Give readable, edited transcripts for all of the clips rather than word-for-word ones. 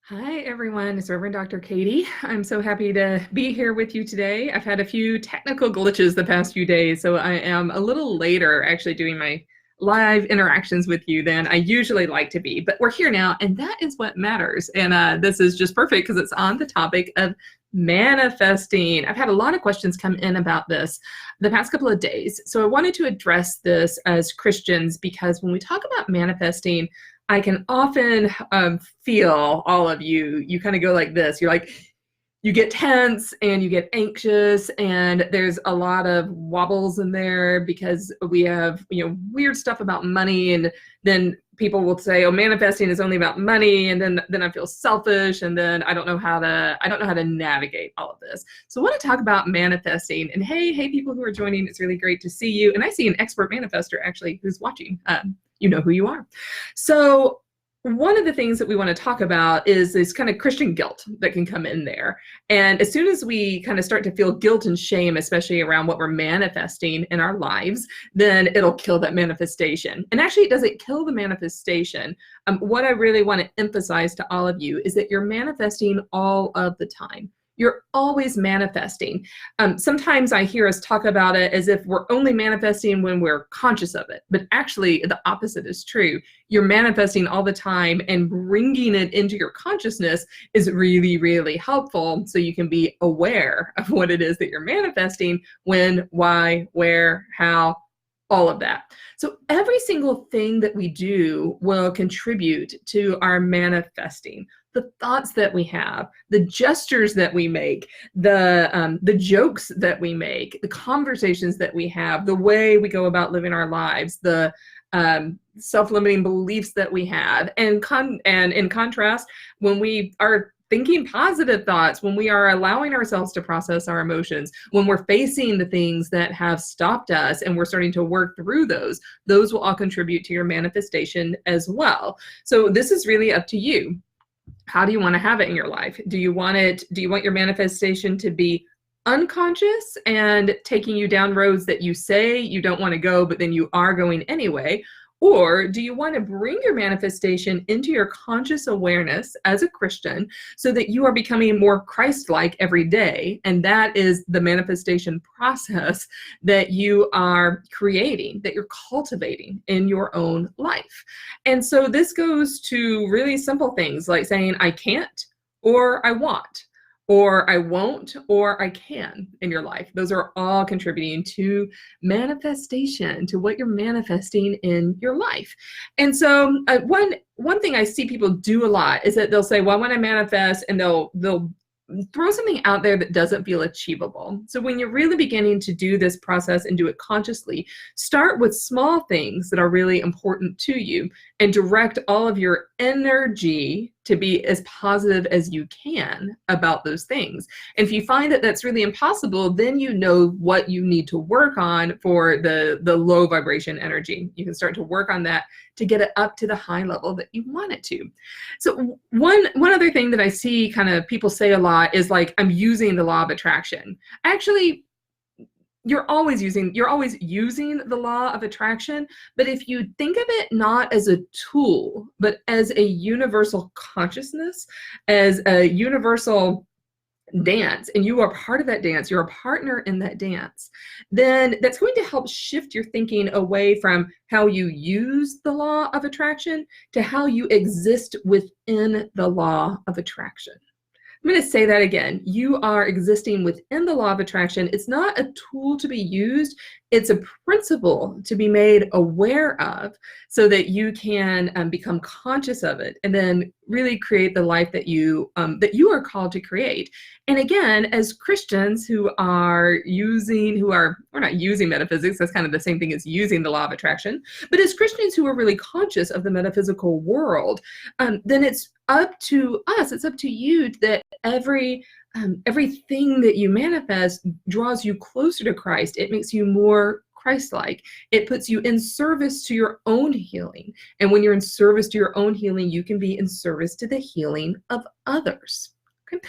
Hi, everyone. It's Reverend Dr. Katie. I'm so happy to be here with you today. I've had a few technical glitches the past few days, so I am a little later actually doing my live interactions with you than I usually like to be. But we're here now, and that is what matters. And this is just perfect because it's on the topic of manifesting. I've had a lot of questions come in about this the past couple of days. So I wanted to address this as Christians because when we talk about manifesting, I can often feel all of you. You kind of go like this. You're like, you get tense and you get anxious, and there's a lot of wobbles in there because we have, weird stuff about money, and then people will say, "Oh, manifesting is only about money," and then I feel selfish, and then I don't know how to navigate all of this. So I want to talk about manifesting. And hey, people who are joining, it's really great to see you. And I see an expert manifester actually who's watching. You know who you are. So one of the things that we want to talk about is this kind of Christian guilt that can come in there. And as soon as we kind of start to feel guilt and shame, especially around what we're manifesting in our lives, then it'll kill that manifestation. And actually, it doesn't kill the manifestation. What I really want to emphasize to all of you is that you're manifesting all of the time. You're always manifesting. Sometimes I hear us talk about it as if we're only manifesting when we're conscious of it, but actually the opposite is true. You're manifesting all the time, and bringing it into your consciousness is really, really helpful so you can be aware of what it is that you're manifesting, when, why, where, how, all of that. So every single thing that we do will contribute to our manifesting. The thoughts that we have, the gestures that we make, the jokes that we make, the conversations that we have, the way we go about living our lives, the self-limiting beliefs that we have, and in contrast, when we are thinking positive thoughts, when we are allowing ourselves to process our emotions, when we're facing the things that have stopped us and we're starting to work through those will all contribute to your manifestation as well. So this is really up to you. How do you want to have it in your life? Do you want your manifestation to be unconscious and taking you down roads that you say you don't want to go, but then you are going anyway? Or do you want to bring your manifestation into your conscious awareness as a Christian so that you are becoming more Christ-like every day? And that is the manifestation process that you are creating, that you're cultivating in your own life. And so this goes to really simple things like saying, I can't, or I want, or I won't, or I can in your life. Those are all contributing to manifestation, to what you're manifesting in your life. And so one thing I see people do a lot is that they'll say, well, I want to manifest, and they'll throw something out there that doesn't feel achievable. So when you're really beginning to do this process and do it consciously, start with small things that are really important to you and direct all of your energy to be as positive as you can about those things. And if you find that that's really impossible, then you know what you need to work on for the low vibration energy. You can start to work on that to get it up to the high level that you want it to. So one other thing that I see kind of people say a lot is like, I'm using the law of attraction. Actually, you're always using the law of attraction, but if you think of it not as a tool, but as a universal consciousness, as a universal dance, and you are part of that dance, you're a partner in that dance, then that's going to help shift your thinking away from how you use the law of attraction to how you exist within the law of attraction. I'm going to say that again. You are existing within the law of attraction. It's not a tool to be used. It's a principle to be made aware of so that you can become conscious of it and then really create the life that you are called to create. And again, as Christians we're not using metaphysics, that's kind of the same thing as using the law of attraction, but as Christians who are really conscious of the metaphysical world, then it's up to us, it's up to you that everything that you manifest draws you closer to Christ. It makes you more Christ-like. It puts you in service to your own healing. And when you're in service to your own healing, you can be in service to the healing of others. Okay?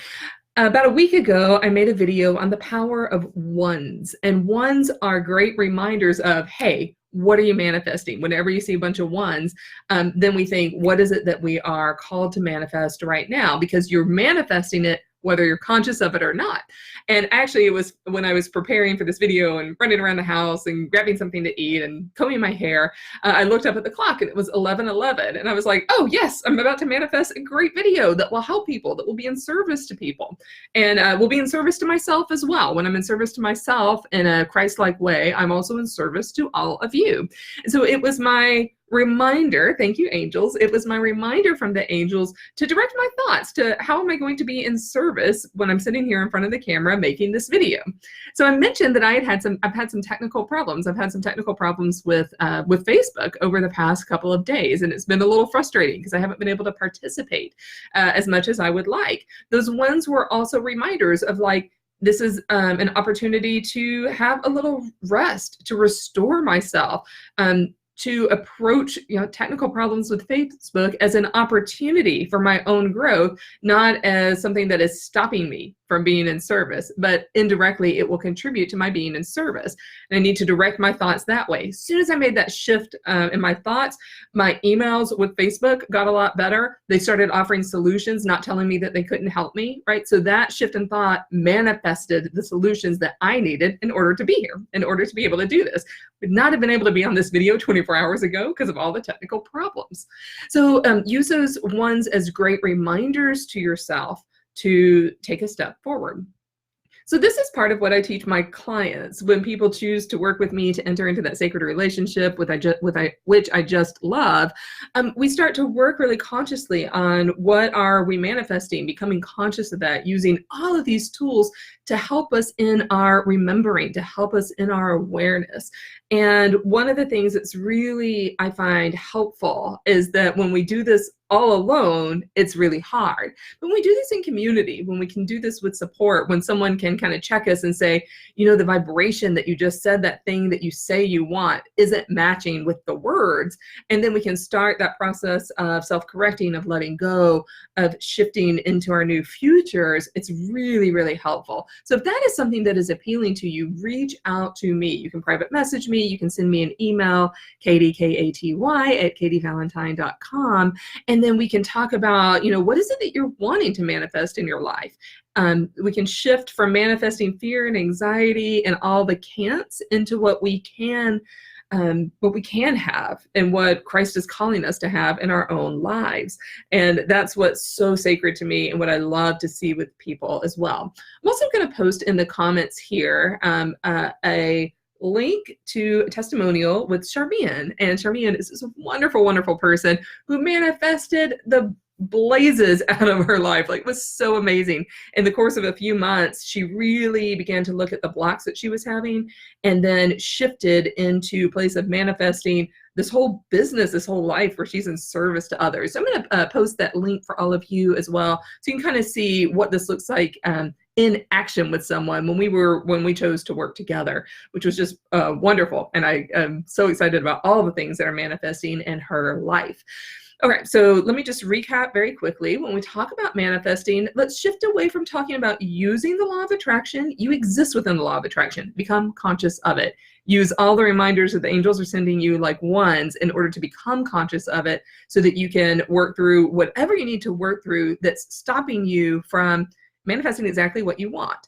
About a week ago, I made a video on the power of ones. And ones are great reminders of, hey, what are you manifesting? Whenever you see a bunch of ones, then we think, what is it that we are called to manifest right now? Because you're manifesting it whether you're conscious of it or not. And actually, it was when I was preparing for this video and running around the house and grabbing something to eat and combing my hair, I looked up at the clock and it was 11:11. And I was like, oh yes, I'm about to manifest a great video that will help people, that will be in service to people, and will be in service to myself as well. When I'm in service to myself in a Christ-like way, I'm also in service to all of you. And so it was my reminder, thank you, angels. It was my reminder from the angels to direct my thoughts to how am I going to be in service when I'm sitting here in front of the camera making this video. So I mentioned that I've had some technical problems. I've had some technical problems with Facebook over the past couple of days, and it's been a little frustrating because I haven't been able to participate as much as I would like. Those ones were also reminders of like, this is an opportunity to have a little rest, to restore myself, to approach technical problems with Facebook as an opportunity for my own growth, not as something that is stopping me from being in service, but indirectly it will contribute to my being in service. And I need to direct my thoughts that way. As soon as I made that shift in my thoughts, my emails with Facebook got a lot better. They started offering solutions, not telling me that they couldn't help me, right? So that shift in thought manifested the solutions that I needed in order to be here, in order to be able to do this. Would not have been able to be on this video 24 hours ago because of all the technical problems. So use those ones as great reminders to yourself to take a step forward. So this is part of what I teach my clients when people choose to work with me to enter into that sacred relationship which I just love. We start to work really consciously on what are we manifesting, becoming conscious of that, using all of these tools to help us in our remembering, to help us in our awareness. And one of the things that's really, I find helpful is that when we do this all alone, it's really hard. But when we do this in community, when we can do this with support, when someone can kind of check us and say, the vibration that you just said, that thing that you say you want isn't matching with the words. And then we can start that process of self-correcting, of letting go, of shifting into our new futures. It's really, really helpful. So if that is something that is appealing to you, reach out to me. You can private message me. You can send me an email, Katy, Katy, at katyvalentine.com. And then we can talk about, what is it that you're wanting to manifest in your life? We can shift from manifesting fear and anxiety and all the can'ts into what we can have and what Christ is calling us to have in our own lives. And that's what's so sacred to me and what I love to see with people as well. I'm also going to post in the comments here a link to a testimonial with Charmian. And Charmian is this wonderful, wonderful person who manifested the blazes out of her life. Like, it was so amazing. In the course of a few months, she really began to look at the blocks that she was having and then shifted into a place of manifesting this whole business, this whole life where she's in service to others. So I'm going to post that link for all of you as well, so you can kind of see what this looks like in action with someone when we chose to work together, which was just wonderful. And I am so excited about all the things that are manifesting in her life. All right, so let me just recap very quickly. When we talk about manifesting, let's shift away from talking about using the law of attraction. You exist within the law of attraction. Become conscious of it. Use all the reminders that the angels are sending you like ones in order to become conscious of it so that you can work through whatever you need to work through that's stopping you from manifesting exactly what you want.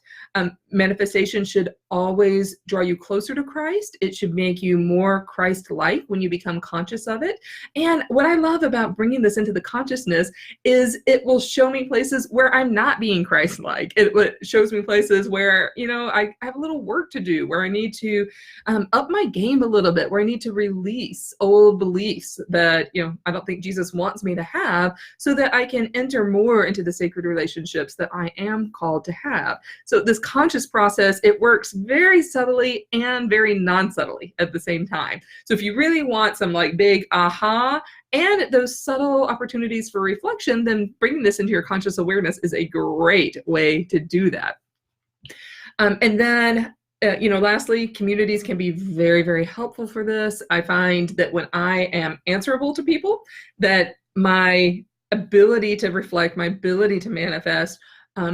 Manifestation should always draw you closer to Christ. It should make you more Christ-like when you become conscious of it. And what I love about bringing this into the consciousness is it will show me places where I'm not being Christ-like. It shows me places where, I have a little work to do, where I need to up my game a little bit, where I need to release old beliefs that, I don't think Jesus wants me to have, so that I can enter more into the sacred relationships that I am called to have. So this conscious process, it works very subtly and very non-subtly at the same time. So if you really want some like big aha and those subtle opportunities for reflection, then bringing this into your conscious awareness is a great way to do that. And then lastly, communities can be very, very helpful for this. I find that when I am answerable to people, that my ability to reflect, my ability to manifest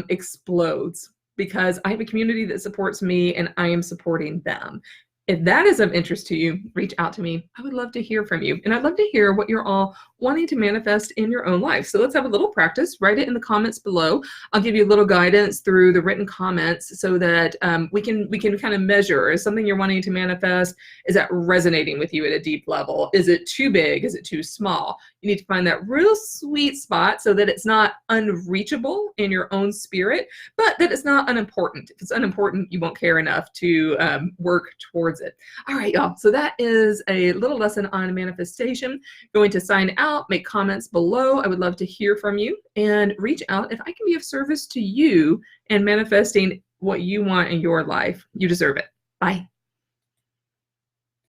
explodes, because I have a community that supports me and I am supporting them. If that is of interest to you, reach out to me. I would love to hear from you. And I'd love to hear what you're all wanting to manifest in your own life. So let's have a little practice. Write it in the comments below. I'll give you a little guidance through the written comments so that we can kind of measure, is something you're wanting to manifest, is that resonating with you at a deep level? Is it too big? Is it too small? You need to find that real sweet spot so that it's not unreachable in your own spirit, but that it's not unimportant. If it's unimportant, you won't care enough to work towards it. All right, y'all. So that is a little lesson on manifestation. Going to sign out, make comments below. I would love to hear from you, and reach out if I can be of service to you in manifesting what you want in your life. You deserve it. Bye.